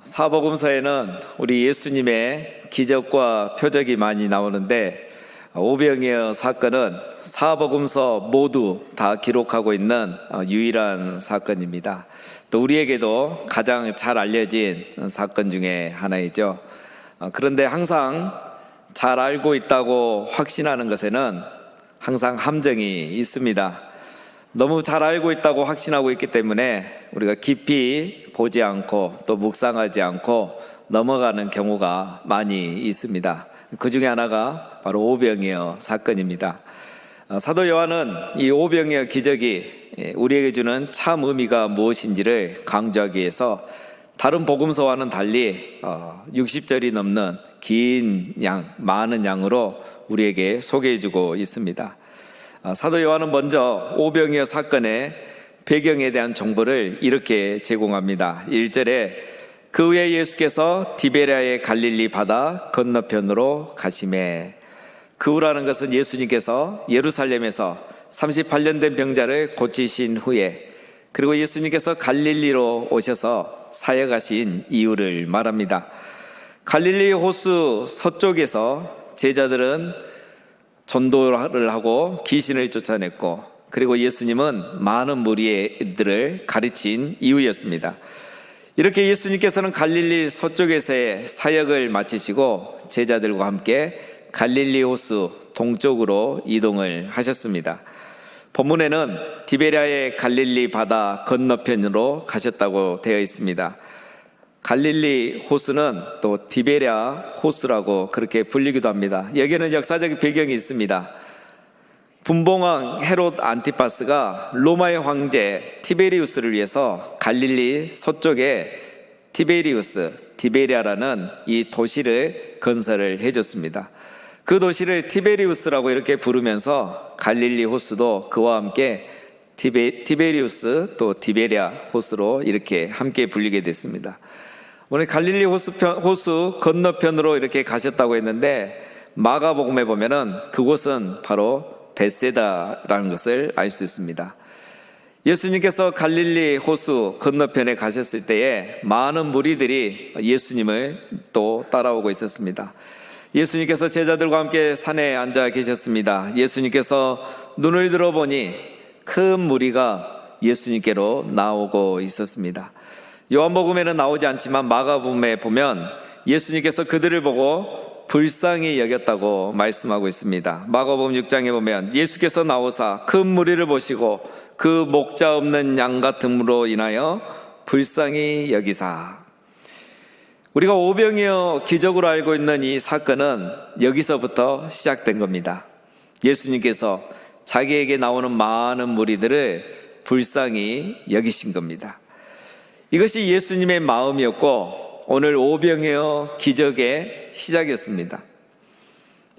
사복음서에는 우리 예수님의 기적과 표적이 많이 나오는데 오병이어 사건은 사복음서 모두 다 기록하고 있는 유일한 사건입니다. 또 우리에게도 가장 잘 알려진 사건 중에 하나이죠. 그런데 항상 잘 알고 있다고 확신하는 것에는 항상 함정이 있습니다. 너무 잘 알고 있다고 확신하고 있기 때문에 우리가 깊이 보지 않고 또 묵상하지 않고 넘어가는 경우가 많이 있습니다. 그 중에 하나가 바로 오병이어 사건입니다. 사도 요한은 이 오병이어 기적이 우리에게 주는 참 의미가 무엇인지를 강조하기 위해서 다른 복음서와는 달리 60절이 넘는 긴 양, 많은 양으로 우리에게 소개해주고 있습니다. 사도 요한은 먼저 오병이어 사건의 배경에 대한 정보를 이렇게 제공합니다. 1절에 그 후에 예수께서 디베랴의 갈릴리 바다 건너편으로 가시매. 그 후라는 것은 예수님께서 예루살렘에서 38년 된 병자를 고치신 후에 그리고 예수님께서 갈릴리로 오셔서 사역하신 이유를 말합니다. 갈릴리 호수 서쪽에서 제자들은 전도를 하고 귀신을 쫓아냈고 그리고 예수님은 많은 무리들을 가르친 이유였습니다. 이렇게 예수님께서는 갈릴리 서쪽에서의 사역을 마치시고 제자들과 함께 갈릴리 호수 동쪽으로 이동을 하셨습니다. 본문에는 디베랴의 갈릴리 바다 건너편으로 가셨다고 되어 있습니다. 갈릴리 호수는 또 디베랴 호수라고 그렇게 불리기도 합니다. 여기에는 역사적인 배경이 있습니다. 분봉왕 헤롯 안티파스가 로마의 황제 티베리우스를 위해서 갈릴리 서쪽에 디베랴라는 이 도시를 건설을 해줬습니다. 그 도시를 티베리우스라고 이렇게 부르면서 갈릴리 호수도 그와 함께 티베리우스 또 디베랴 호수로 이렇게 함께 불리게 됐습니다. 오늘 갈릴리 호수 건너편으로 이렇게 가셨다고 했는데 마가복음에 보면은 그곳은 바로 벳세다라는 것을 알 수 있습니다. 예수님께서 갈릴리 호수 건너편에 가셨을 때에 많은 무리들이 예수님을 또 따라오고 있었습니다. 예수님께서 제자들과 함께 산에 앉아 계셨습니다. 예수님께서 눈을 들어보니 큰 무리가 예수님께로 나오고 있었습니다. 요한복음에는 나오지 않지만 마가복음에 보면 예수님께서 그들을 보고 불쌍히 여겼다고 말씀하고 있습니다. 마가복음 6장에 보면 예수께서 나오사 큰 무리를 보시고 그 목자 없는 양 같음으로 인하여 불쌍히 여기사. 우리가 오병이어 기적으로 알고 있는 이 사건은 여기서부터 시작된 겁니다. 예수님께서 자기에게 나오는 많은 무리들을 불쌍히 여기신 겁니다. 이것이 예수님의 마음이었고 오늘 오병이어 기적의 시작이었습니다.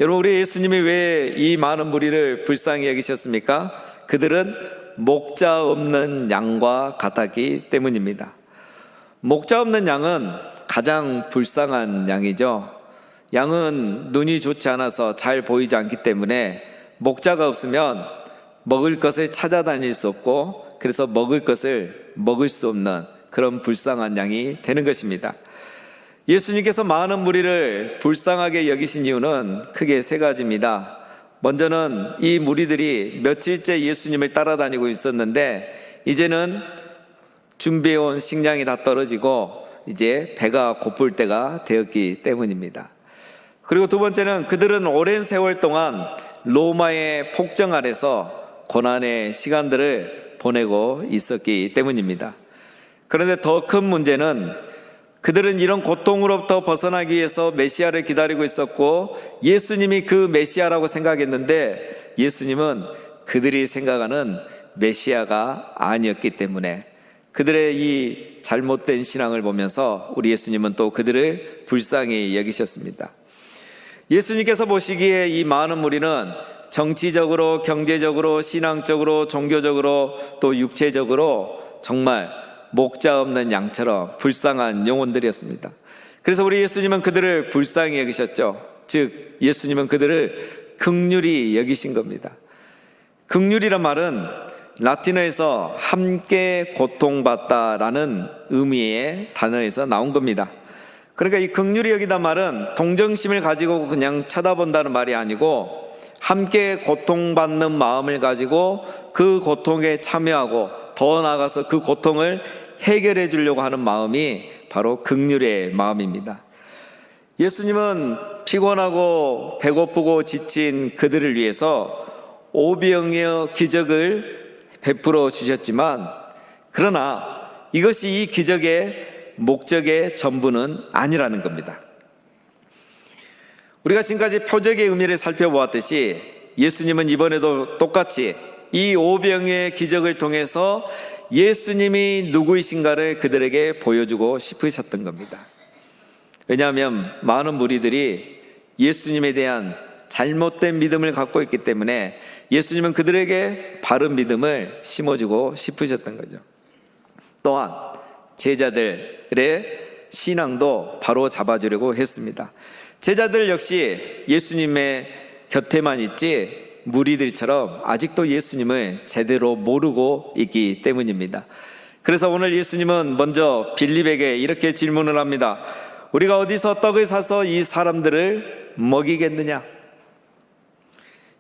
여러분, 우리 예수님이 왜 이 많은 무리를 불쌍히 여기셨습니까? 그들은 목자 없는 양과 같았기 때문입니다. 목자 없는 양은 가장 불쌍한 양이죠. 양은 눈이 좋지 않아서 잘 보이지 않기 때문에 목자가 없으면 먹을 것을 찾아다닐 수 없고 그래서 먹을 것을 먹을 수 없는 그런 불쌍한 양이 되는 것입니다. 예수님께서 많은 무리를 불쌍하게 여기신 이유는 크게 세 가지입니다. 먼저는 이 무리들이 며칠째 예수님을 따라다니고 있었는데 이제는 준비해온 식량이 다 떨어지고 이제 배가 고플 때가 되었기 때문입니다. 그리고 두 번째는 그들은 오랜 세월 동안 로마의 폭정 아래서 고난의 시간들을 보내고 있었기 때문입니다. 그런데 더 큰 문제는 그들은 이런 고통으로부터 벗어나기 위해서 메시아를 기다리고 있었고 예수님이 그 메시아라고 생각했는데 예수님은 그들이 생각하는 메시아가 아니었기 때문에 그들의 이 잘못된 신앙을 보면서 우리 예수님은 또 그들을 불쌍히 여기셨습니다. 예수님께서 보시기에 이 많은 무리는 정치적으로, 경제적으로, 신앙적으로, 종교적으로 또 육체적으로 정말 목자 없는 양처럼 불쌍한 영혼들이었습니다. 그래서 우리 예수님은 그들을 불쌍히 여기셨죠. 즉 예수님은 그들을 긍휼히 여기신 겁니다. 긍휼이란 말은 라틴어에서 함께 고통받다라는 의미의 단어에서 나온 겁니다. 그러니까 이 긍휼히 여기다 말은 동정심을 가지고 그냥 쳐다본다는 말이 아니고 함께 고통받는 마음을 가지고 그 고통에 참여하고 더 나아가서 그 고통을 해결해 주려고 하는 마음이 바로 긍휼의 마음입니다. 예수님은 피곤하고 배고프고 지친 그들을 위해서 오병이어 기적을 베풀어 주셨지만, 그러나 이것이 이 기적의 목적의 전부는 아니라는 겁니다. 우리가 지금까지 표적의 의미를 살펴보았듯이 예수님은 이번에도 똑같이 이 오병이어의 기적을 통해서 예수님이 누구이신가를 그들에게 보여주고 싶으셨던 겁니다. 왜냐하면 많은 무리들이 예수님에 대한 잘못된 믿음을 갖고 있기 때문에 예수님은 그들에게 바른 믿음을 심어주고 싶으셨던 거죠. 또한 제자들의 신앙도 바로 잡아주려고 했습니다. 제자들 역시 예수님의 곁에만 있지 무리들처럼 아직도 예수님을 제대로 모르고 있기 때문입니다. 그래서 오늘 예수님은 먼저 빌립에게 이렇게 질문을 합니다. 우리가 어디서 떡을 사서 이 사람들을 먹이겠느냐?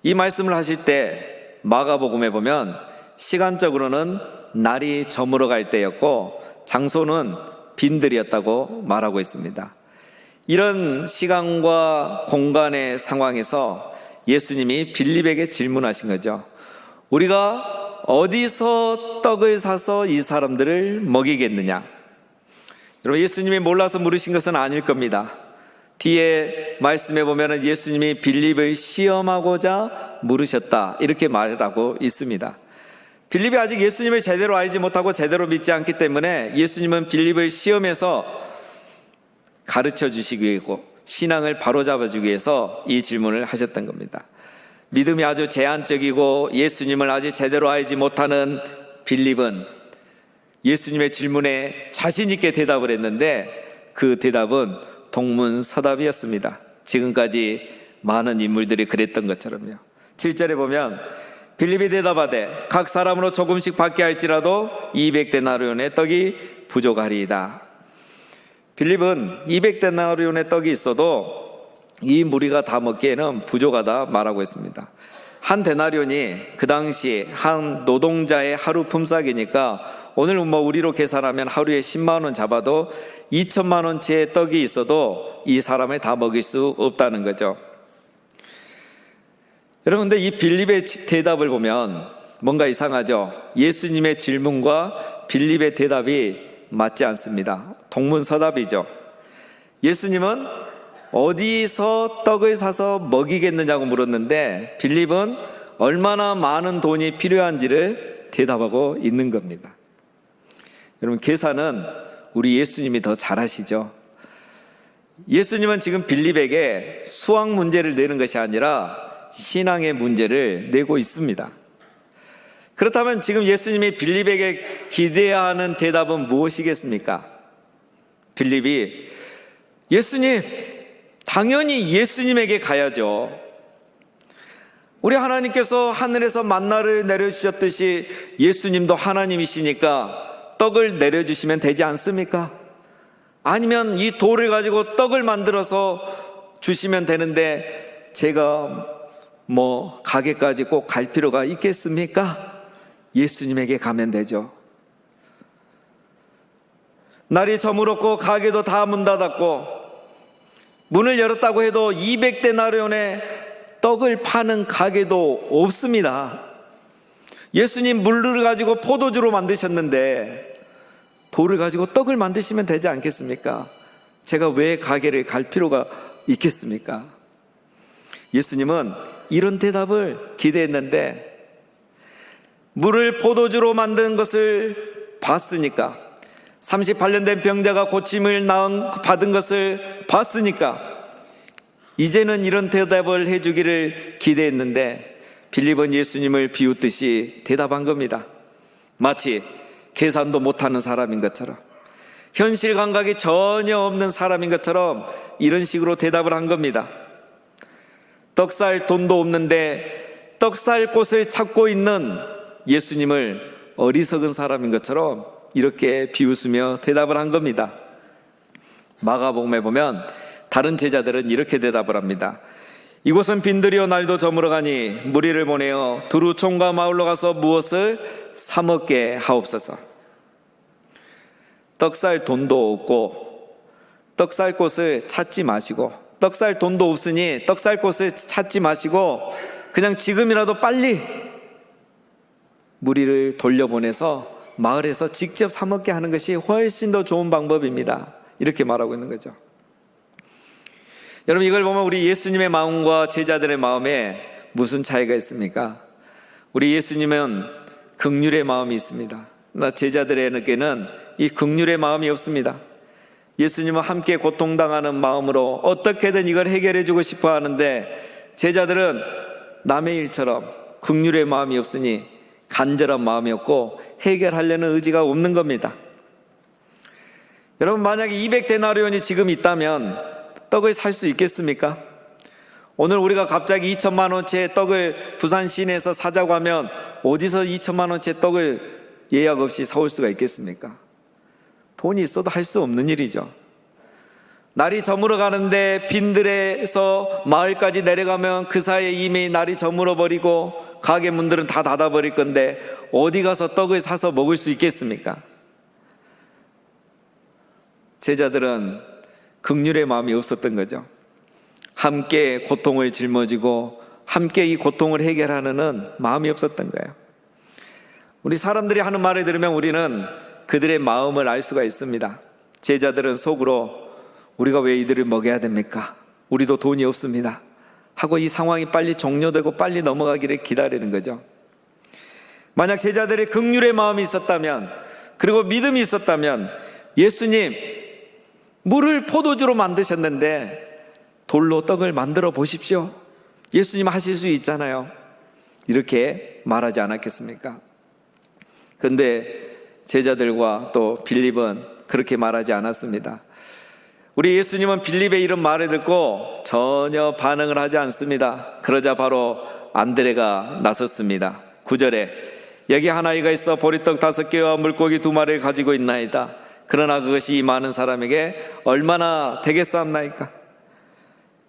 이 말씀을 하실 때 마가복음에 보면 시간적으로는 날이 저물어 갈 때였고 장소는 빈들이었다고 말하고 있습니다. 이런 시간과 공간의 상황에서 예수님이 빌립에게 질문하신 거죠. 우리가 어디서 떡을 사서 이 사람들을 먹이겠느냐? 여러분, 예수님이 몰라서 물으신 것은 아닐 겁니다. 뒤에 말씀해 보면 예수님이 빌립을 시험하고자 물으셨다 이렇게 말하고 있습니다. 빌립이 아직 예수님을 제대로 알지 못하고 제대로 믿지 않기 때문에 예수님은 빌립을 시험해서 가르쳐 주시기 위해서 신앙을 바로잡아 주기 위해서 이 질문을 하셨던 겁니다. 믿음이 아주 제한적이고 예수님을 아직 제대로 알지 못하는 빌립은 예수님의 질문에 자신 있게 대답을 했는데 그 대답은 동문서답이었습니다. 지금까지 많은 인물들이 그랬던 것처럼요. 7절에 보면 빌립이 대답하되 각 사람으로 조금씩 받게 할지라도 200데나리온의 떡이 부족하리이다. 빌립은 200데나리온의 떡이 있어도 이 무리가 다 먹기에는 부족하다 말하고 있습니다. 한 데나리온이 그 당시 한 노동자의 하루 품삯이니까 오늘 우리로 계산하면 하루에 10만 원 잡아도 2천만 원치의 떡이 있어도 이 사람을 다 먹일 수 없다는 거죠. 여러분, 근데 이 빌립의 대답을 보면 뭔가 이상하죠. 예수님의 질문과 빌립의 대답이 맞지 않습니다. 동문서답이죠. 예수님은 어디서 떡을 사서 먹이겠느냐고 물었는데 빌립은 얼마나 많은 돈이 필요한지를 대답하고 있는 겁니다. 여러분, 계산은 우리 예수님이 더 잘하시죠. 예수님은 지금 빌립에게 수학 문제를 내는 것이 아니라 신앙의 문제를 내고 있습니다. 그렇다면 지금 예수님이 빌립에게 기대해야 하는 대답은 무엇이겠습니까? 빌립이 예수님, 당연히 예수님에게 가야죠. 우리 하나님께서 하늘에서 만나를 내려주셨듯이 예수님도 하나님이시니까 떡을 내려주시면 되지 않습니까? 아니면 이 돌을 가지고 떡을 만들어서 주시면 되는데 제가 가게까지 꼭 갈 필요가 있겠습니까? 예수님에게 가면 되죠. 날이 저물었고 가게도 다 문 닫았고 문을 열었다고 해도 200데나리온의 떡을 파는 가게도 없습니다. 예수님 물을 가지고 포도주로 만드셨는데 돌을 가지고 떡을 만드시면 되지 않겠습니까? 제가 왜 가게를 갈 필요가 있겠습니까? 예수님은 이런 대답을 기대했는데 물을 포도주로 만드는 것을 봤으니까, 38년 된 병자가 고침을 받은 것을 봤으니까 이제는 이런 대답을 해주기를 기대했는데 빌립은 예수님을 비웃듯이 대답한 겁니다. 마치 계산도 못하는 사람인 것처럼, 현실 감각이 전혀 없는 사람인 것처럼 이런 식으로 대답을 한 겁니다. 떡 살 돈도 없는데 떡 살 곳을 찾고 있는 예수님을 어리석은 사람인 것처럼 이렇게 비웃으며 대답을 한 겁니다. 마가복음에 보면 다른 제자들은 이렇게 대답을 합니다. 이곳은 빈들이요 날도 저물어 가니 무리를 보내어 두루 총과 마을로 가서 무엇을 사 먹게 하옵소서. 떡 살 돈도 없고 떡 살 곳을 찾지 마시고, 떡 살 돈도 없으니 떡 살 곳을 찾지 마시고 그냥 지금이라도 빨리 무리를 돌려보내서 마을에서 직접 사 먹게 하는 것이 훨씬 더 좋은 방법입니다. 이렇게 말하고 있는 거죠. 여러분, 이걸 보면 우리 예수님의 마음과 제자들의 마음에 무슨 차이가 있습니까? 우리 예수님은 긍휼의 마음이 있습니다. 그러나 제자들에게는 이 긍휼의 마음이 없습니다. 예수님은 함께 고통당하는 마음으로 어떻게든 이걸 해결해 주고 싶어 하는데, 제자들은 남의 일처럼 긍휼의 마음이 없으니 간절한 마음이 없고 해결하려는 의지가 없는 겁니다. 여러분, 만약에 200데나리온이 지금 있다면 떡을 살 수 있겠습니까? 오늘 우리가 갑자기 2천만 원치의 떡을 부산 시내에서 사자고 하면 어디서 2천만 원치의 떡을 예약 없이 사올 수가 있겠습니까? 돈이 있어도 할 수 없는 일이죠. 날이 저물어 가는데 빈들에서 마을까지 내려가면 그 사이에 이미 날이 저물어 버리고 가게 문들은 다 닫아 버릴 건데 어디 가서 떡을 사서 먹을 수 있겠습니까? 제자들은 긍휼의 마음이 없었던 거죠. 함께 고통을 짊어지고 함께 이 고통을 해결하는 마음이 없었던 거예요. 우리 사람들이 하는 말을 들으면 우리는 그들의 마음을 알 수가 있습니다. 제자들은 속으로 우리가 왜 이들을 먹여야 됩니까? 우리도 돈이 없습니다 하고 이 상황이 빨리 종료되고 빨리 넘어가기를 기다리는 거죠. 만약 제자들의 긍휼의 마음이 있었다면, 그리고 믿음이 있었다면, 예수님 물을 포도주로 만드셨는데 돌로 떡을 만들어 보십시오, 예수님 하실 수 있잖아요, 이렇게 말하지 않았겠습니까? 그런데 제자들과 또 빌립은 그렇게 말하지 않았습니다. 우리 예수님은 빌립의 이런 말을 듣고 전혀 반응을 하지 않습니다. 그러자 바로 안드레가 나섰습니다. 9절에 여기 한 아이가 있어 보리떡 5개와 물고기 2마리를 가지고 있나이다. 그러나 그것이 이 많은 사람에게 얼마나 되겠사옵나이까?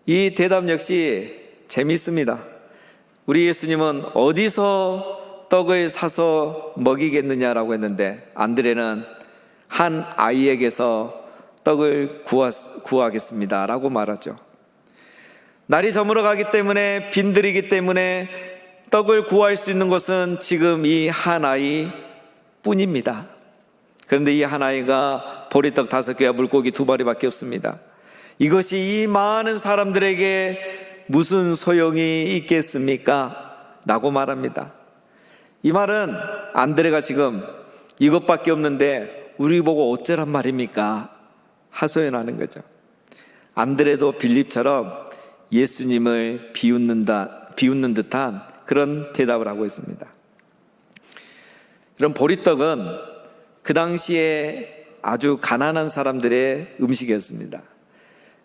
이 대답 역시 재미있습니다. 우리 예수님은 어디서 떡을 사서 먹이겠느냐라고 했는데, 안드레는 한 아이에게서 떡을 구하겠습니다 라고 말하죠. 날이 저물어 가기 때문에, 빈들이기 때문에 떡을 구할 수 있는 곳은 지금 이 한 아이 뿐입니다. 그런데 이 한 아이가 보리떡 5개와 물고기 2마리밖에 없습니다. 이것이 이 많은 사람들에게 무슨 소용이 있겠습니까? 라고 말합니다. 이 말은 안드레가 지금 이것밖에 없는데 우리 보고 어쩌란 말입니까? 하소연하는 거죠. 안드레도 빌립처럼 예수님을 비웃는 듯한 그런 대답을 하고 있습니다. 이런 보리떡은 그 당시에 아주 가난한 사람들의 음식이었습니다.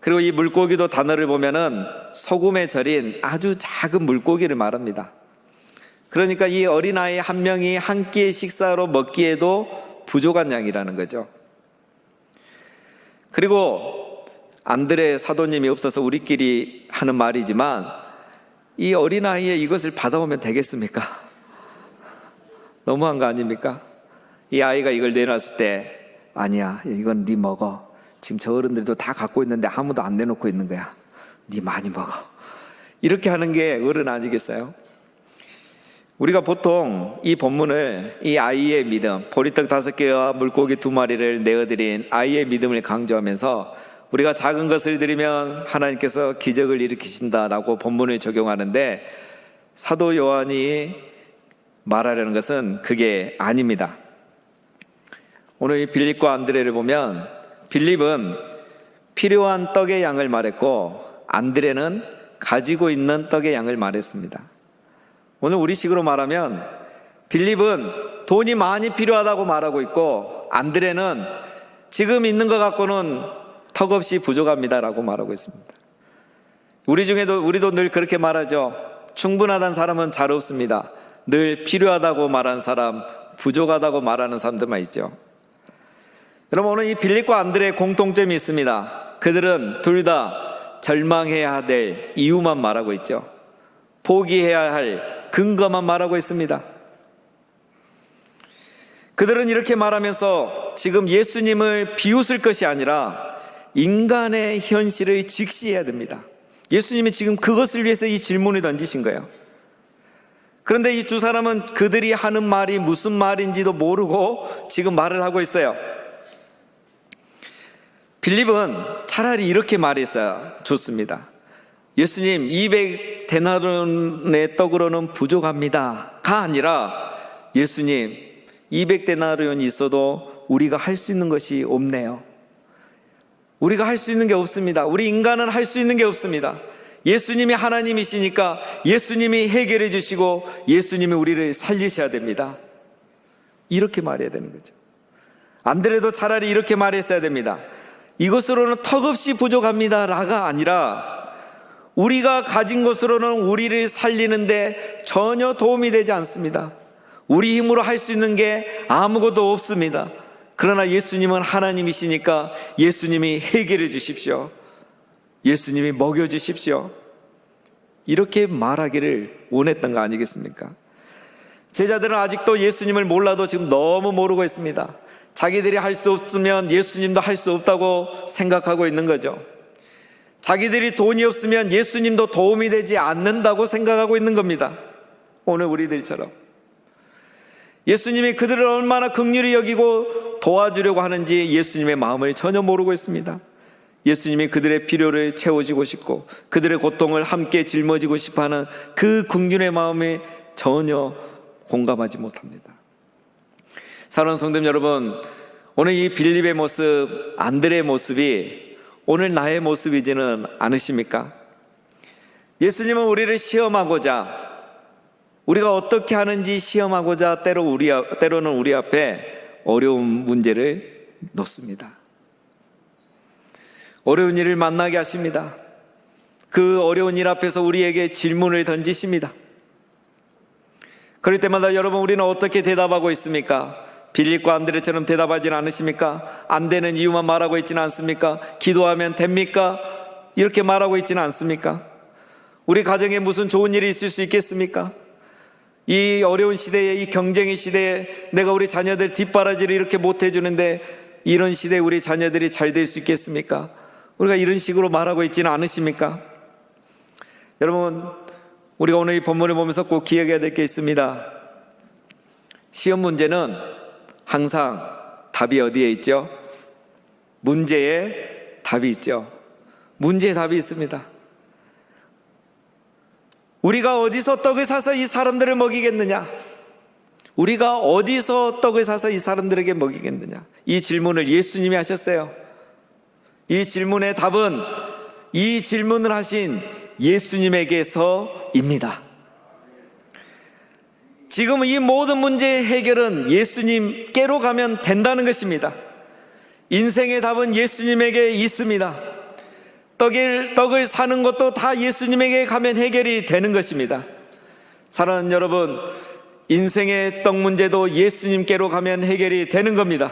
그리고 이 물고기도 단어를 보면은 소금에 절인 아주 작은 물고기를 말합니다. 그러니까 이 어린아이 한 명이 한 끼의 식사로 먹기에도 부족한 양이라는 거죠. 그리고 안드레 사도님이 없어서 우리끼리 하는 말이지만, 이 어린아이의 이것을 받아오면 되겠습니까? 너무한 거 아닙니까? 이 아이가 이걸 내놨을 때, 아니야, 이건 네 먹어. 지금 저 어른들도 다 갖고 있는데 아무도 안 내놓고 있는 거야. 네 많이 먹어. 이렇게 하는 게 어른 아니겠어요? 우리가 보통 이 본문을 이 아이의 믿음, 보리떡 5개와 물고기 2마리를 내어드린 아이의 믿음을 강조하면서 우리가 작은 것을 드리면 하나님께서 기적을 일으키신다라고 본문을 적용하는데, 사도 요한이 말하려는 것은 그게 아닙니다. 오늘 이 빌립과 안드레를 보면, 빌립은 필요한 떡의 양을 말했고 안드레는 가지고 있는 떡의 양을 말했습니다. 오늘 우리식으로 말하면 빌립은 돈이 많이 필요하다고 말하고 있고, 안드레는 지금 있는 것 갖고는 턱없이 부족합니다라고 말하고 있습니다. 우리도 늘 그렇게 말하죠. 충분하다는 사람은 잘 없습니다. 늘 필요하다고 말하는 사람, 부족하다고 말하는 사람들만 있죠. 여러분, 오늘 이 빌립과 안드레의 공통점이 있습니다. 그들은 둘 다 절망해야 될 이유만 말하고 있죠. 포기해야 할 근거만 말하고 있습니다. 그들은 이렇게 말하면서 지금 예수님을 비웃을 것이 아니라 인간의 현실을 직시해야 됩니다. 예수님이 지금 그것을 위해서 이 질문을 던지신 거예요. 그런데 이 두 사람은 그들이 하는 말이 무슨 말인지도 모르고 지금 말을 하고 있어요. 빌립은 차라리 이렇게 말했어야 좋습니다. 예수님, 200데나리온의 떡으로는 부족합니다 가 아니라, 예수님, 200데나리온이 있어도 우리가 할 수 있는 것이 없네요. 우리가 할 수 있는 게 없습니다. 우리 인간은 할 수 있는 게 없습니다. 예수님이 하나님이시니까 예수님이 해결해 주시고 예수님이 우리를 살리셔야 됩니다. 이렇게 말해야 되는 거죠. 안드레도 차라리 이렇게 말했어야 됩니다. 이것으로는 턱없이 부족합니다 라가 아니라, 우리가 가진 것으로는 우리를 살리는데 전혀 도움이 되지 않습니다. 우리 힘으로 할 수 있는 게 아무것도 없습니다. 그러나 예수님은 하나님이시니까 예수님이 해결해 주십시오. 예수님이 먹여 주십시오. 이렇게 말하기를 원했던 거 아니겠습니까? 제자들은 아직도 예수님을 몰라도 지금 너무 모르고 있습니다. 자기들이 할 수 없으면 예수님도 할 수 없다고 생각하고 있는 거죠. 자기들이 돈이 없으면 예수님도 도움이 되지 않는다고 생각하고 있는 겁니다. 오늘 우리들처럼. 예수님이 그들을 얼마나 긍휼히 여기고 도와주려고 하는지 예수님의 마음을 전혀 모르고 있습니다. 예수님이 그들의 필요를 채워주고 싶고 그들의 고통을 함께 짊어지고 싶어하는 그 긍휼의 마음에 전혀 공감하지 못합니다. 사랑하는 성도님 여러분, 오늘 이 빌립의 모습, 안드레의 모습이 오늘 나의 모습이지는 않으십니까? 예수님은 우리를 시험하고자, 우리가 어떻게 하는지 시험하고자 때로는 우리 앞에 어려운 문제를 놓습니다. 어려운 일을 만나게 하십니다. 그 어려운 일 앞에서 우리에게 질문을 던지십니다. 그럴 때마다 여러분, 우리는 어떻게 대답하고 있습니까? 빌립과 안드레처럼 대답하지는 않으십니까? 안 되는 이유만 말하고 있지는 않습니까? 기도하면 됩니까? 이렇게 말하고 있지는 않습니까? 우리 가정에 무슨 좋은 일이 있을 수 있겠습니까? 이 어려운 시대에, 이 경쟁의 시대에 내가 우리 자녀들 뒷바라지를 이렇게 못 해주는데 이런 시대에 우리 자녀들이 잘 될 수 있겠습니까? 우리가 이런 식으로 말하고 있지는 않으십니까? 여러분, 우리가 오늘 이 본문을 보면서 꼭 기억해야 될 게 있습니다. 시험 문제는 항상 답이 어디에 있죠? 문제에 답이 있죠. 문제에 답이 있습니다. 우리가 어디서 떡을 사서 이 사람들을 먹이겠느냐? 우리가 어디서 떡을 사서 이 사람들에게 먹이겠느냐? 이 질문을 예수님이 하셨어요. 이 질문의 답은 이 질문을 하신 예수님에게서입니다. 지금 이 모든 문제의 해결은 예수님께로 가면 된다는 것입니다. 인생의 답은 예수님에게 있습니다. 떡을 사는 것도 다 예수님에게 가면 해결이 되는 것입니다. 사랑하는 여러분, 인생의 떡 문제도 예수님께로 가면 해결이 되는 겁니다.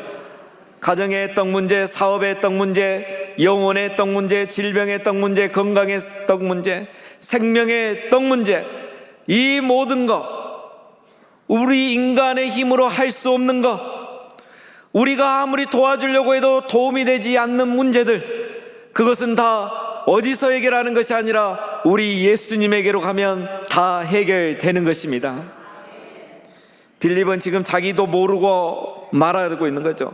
가정의 떡 문제, 사업의 떡 문제, 영혼의 떡 문제, 질병의 떡 문제, 건강의 떡 문제, 생명의 떡 문제, 이 모든 것, 우리 인간의 힘으로 할 수 없는 것, 우리가 아무리 도와주려고 해도 도움이 되지 않는 문제들, 그것은 다 어디서 해결하는 것이 아니라 우리 예수님에게로 가면 다 해결되는 것입니다. 빌립은 지금 자기도 모르고 말하고 있는 거죠.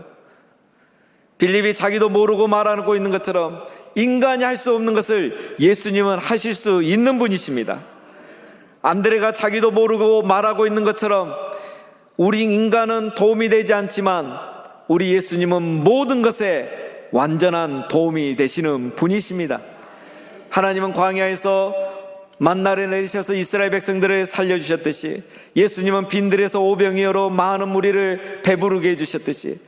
빌립이 자기도 모르고 말하고 있는 것처럼 인간이 할 수 없는 것을 예수님은 하실 수 있는 분이십니다. 안드레가 자기도 모르고 말하고 있는 것처럼 우리 인간은 도움이 되지 않지만 우리 예수님은 모든 것에 완전한 도움이 되시는 분이십니다. 하나님은 광야에서 만나를 내리셔서 이스라엘 백성들을 살려주셨듯이, 예수님은 빈들에서 오병이어로 많은 무리를 배부르게 해주셨듯이,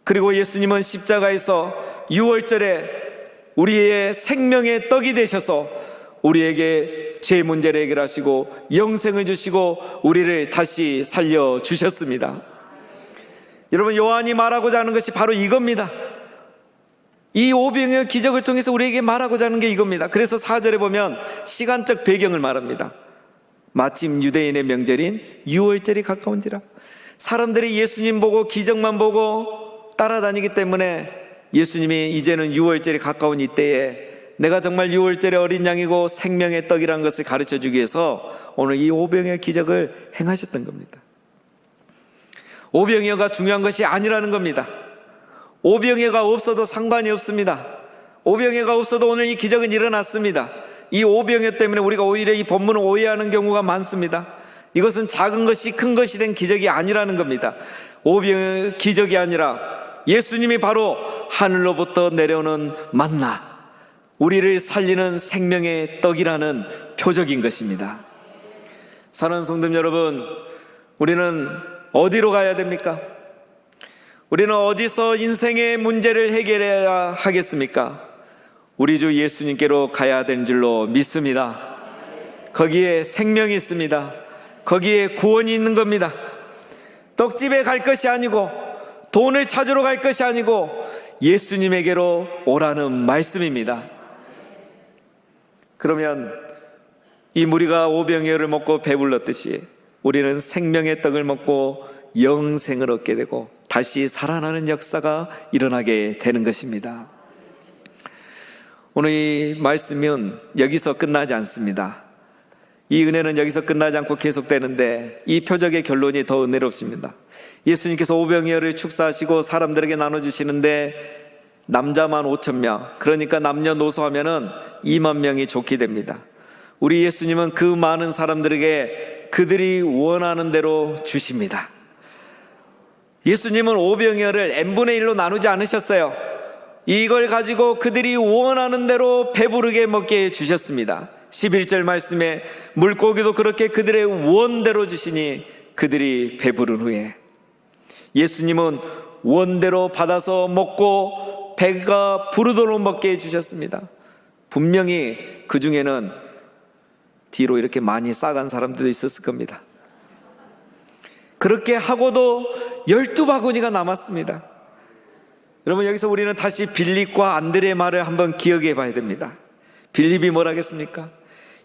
그리고 예수님은 십자가에서 유월절에 우리의 생명의 떡이 되셔서 우리에게 죄 문제를 해결하시고 영생을 주시고 우리를 다시 살려주셨습니다. 여러분, 요한이 말하고자 하는 것이 바로 이겁니다. 이 오병이어 기적을 통해서 우리에게 말하고자 하는 게 이겁니다. 그래서 4절에 보면 시간적 배경을 말합니다. 마침 유대인의 명절인 유월절이 가까운지라. 사람들이 예수님 보고 기적만 보고 따라다니기 때문에 예수님이 이제는 유월절이 가까운 이때에 내가 정말 유월절의 어린 양이고 생명의 떡이라는 것을 가르쳐주기 위해서 오늘 이 오병이어 기적을 행하셨던 겁니다. 오병이어가 중요한 것이 아니라는 겁니다. 오병이어가 없어도 상관이 없습니다. 오병이어가 없어도 오늘 이 기적은 일어났습니다. 이 오병이어 때문에 우리가 오히려 이 본문을 오해하는 경우가 많습니다. 이것은 작은 것이 큰 것이 된 기적이 아니라는 겁니다. 오병이어 기적이 아니라 예수님이 바로 하늘로부터 내려오는 만나, 우리를 살리는 생명의 떡이라는 표적인 것입니다. 사랑하는 성도 여러분, 우리는 어디로 가야 됩니까? 우리는 어디서 인생의 문제를 해결해야 하겠습니까? 우리 주 예수님께로 가야 되는 줄로 믿습니다. 거기에 생명이 있습니다. 거기에 구원이 있는 겁니다. 떡집에 갈 것이 아니고 돈을 찾으러 갈 것이 아니고 예수님에게로 오라는 말씀입니다. 그러면 이 무리가 오병이어를 먹고 배불렀듯이 우리는 생명의 떡을 먹고 영생을 얻게 되고 다시 살아나는 역사가 일어나게 되는 것입니다. 오늘 이 말씀은 여기서 끝나지 않습니다. 이 은혜는 여기서 끝나지 않고 계속되는데 이 표적의 결론이 더 은혜롭습니다. 예수님께서 오병이어를 축사하시고 사람들에게 나눠주시는데 남자만 5,000명, 그러니까 남녀노소 하면은 2만 명이 좋게 됩니다. 우리 예수님은 그 많은 사람들에게 그들이 원하는 대로 주십니다. 예수님은 오병이어를 n분의 1로 나누지 않으셨어요. 이걸 가지고 그들이 원하는 대로 배부르게 먹게 주셨습니다. 11절 말씀에 물고기도 그렇게 그들의 원대로 주시니 그들이 배부른 후에 예수님은 원대로 받아서 먹고 배가 부르도록 먹게 해주셨습니다. 분명히 그 중에는 뒤로 이렇게 많이 싸간 사람들도 있었을 겁니다. 그렇게 하고도 12바구니가 남았습니다. 여러분, 여기서 우리는 다시 빌립과 안드레의 말을 한번 기억해 봐야 됩니다. 빌립이 뭘 하겠습니까?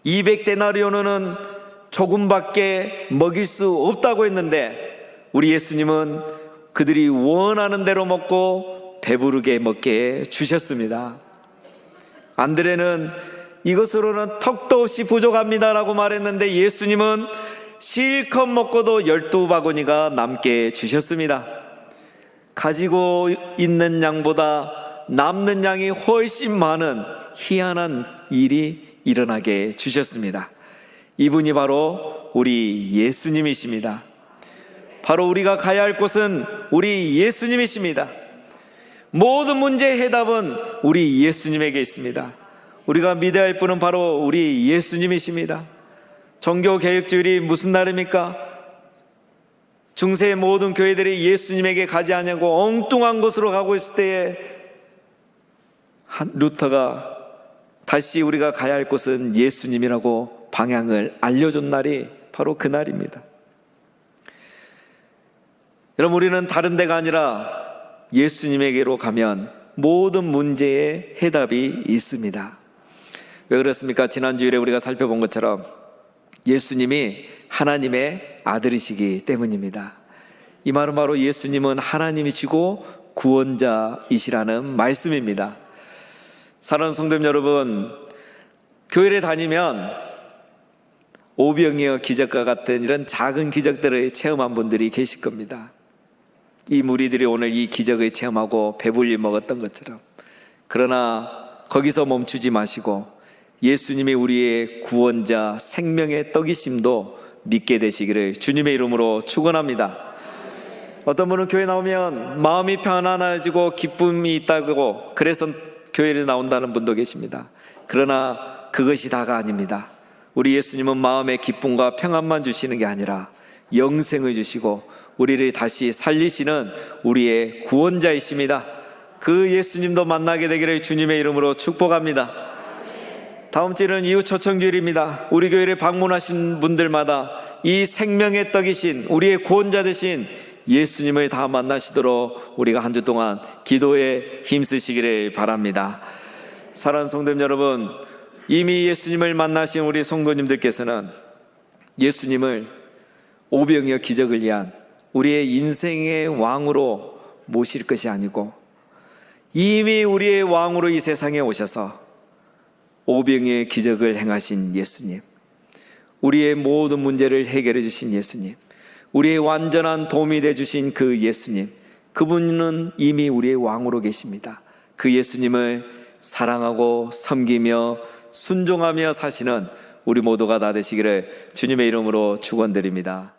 200데나리온은 조금밖에 먹일 수 없다고 했는데 우리 예수님은 그들이 원하는 대로 먹고 배부르게 먹게 주셨습니다. 안드레는 이것으로는 턱도 없이 부족합니다라고 말했는데 예수님은 실컷 먹고도 12바구니가 남게 주셨습니다. 가지고 있는 양보다 남는 양이 훨씬 많은 희한한 일이 일어나게 주셨습니다. 이분이 바로 우리 예수님이십니다. 바로 우리가 가야 할 곳은 우리 예수님이십니다. 모든 문제의 해답은 우리 예수님에게 있습니다. 우리가 믿어야 할 분은 바로 우리 예수님이십니다. 종교개혁주일이 무슨 날입니까? 중세의 모든 교회들이 예수님에게 가지 않냐고 엉뚱한 곳으로 가고 있을 때에 루터가 다시 우리가 가야 할 곳은 예수님이라고 방향을 알려준 날이 바로 그 날입니다. 여러분, 우리는 다른 데가 아니라 예수님에게로 가면 모든 문제의 해답이 있습니다. 왜 그렇습니까? 지난주일에 우리가 살펴본 것처럼 예수님이 하나님의 아들이시기 때문입니다. 이 말은 바로 예수님은 하나님이시고 구원자이시라는 말씀입니다. 사랑하는 성도 여러분, 교회를 다니면 오병이어 기적과 같은 이런 작은 기적들을 체험한 분들이 계실 겁니다. 이 무리들이 오늘 이 기적을 체험하고 배불리 먹었던 것처럼. 그러나 거기서 멈추지 마시고 예수님이 우리의 구원자, 생명의 떡이심도 믿게 되시기를 주님의 이름으로 축원합니다. 어떤 분은 교회 나오면 마음이 편안해지고 기쁨이 있다고 그래서 교회를 나온다는 분도 계십니다. 그러나 그것이 다가 아닙니다. 우리 예수님은 마음의 기쁨과 평안만 주시는 게 아니라 영생을 주시고 우리를 다시 살리시는 우리의 구원자이십니다. 그 예수님도 만나게 되기를 주님의 이름으로 축복합니다. 다음 주는 이후 초청주일입니다. 우리 교회를 방문하신 분들마다 이 생명의 떡이신 우리의 구원자 되신 예수님을 다 만나시도록 우리가 한 주 동안 기도에 힘쓰시기를 바랍니다. 사랑하는 성도님 여러분, 이미 예수님을 만나신 우리 성도님들께서는 예수님을 오병이어 기적을 위한 우리의 인생의 왕으로 모실 것이 아니고 이미 우리의 왕으로 이 세상에 오셔서 오병이어의 기적을 행하신 예수님, 우리의 모든 문제를 해결해 주신 예수님, 우리의 완전한 도움이 돼 주신 그 예수님, 그분은 이미 우리의 왕으로 계십니다. 그 예수님을 사랑하고 섬기며 순종하며 사시는 우리 모두가 다 되시기를 주님의 이름으로 축원드립니다.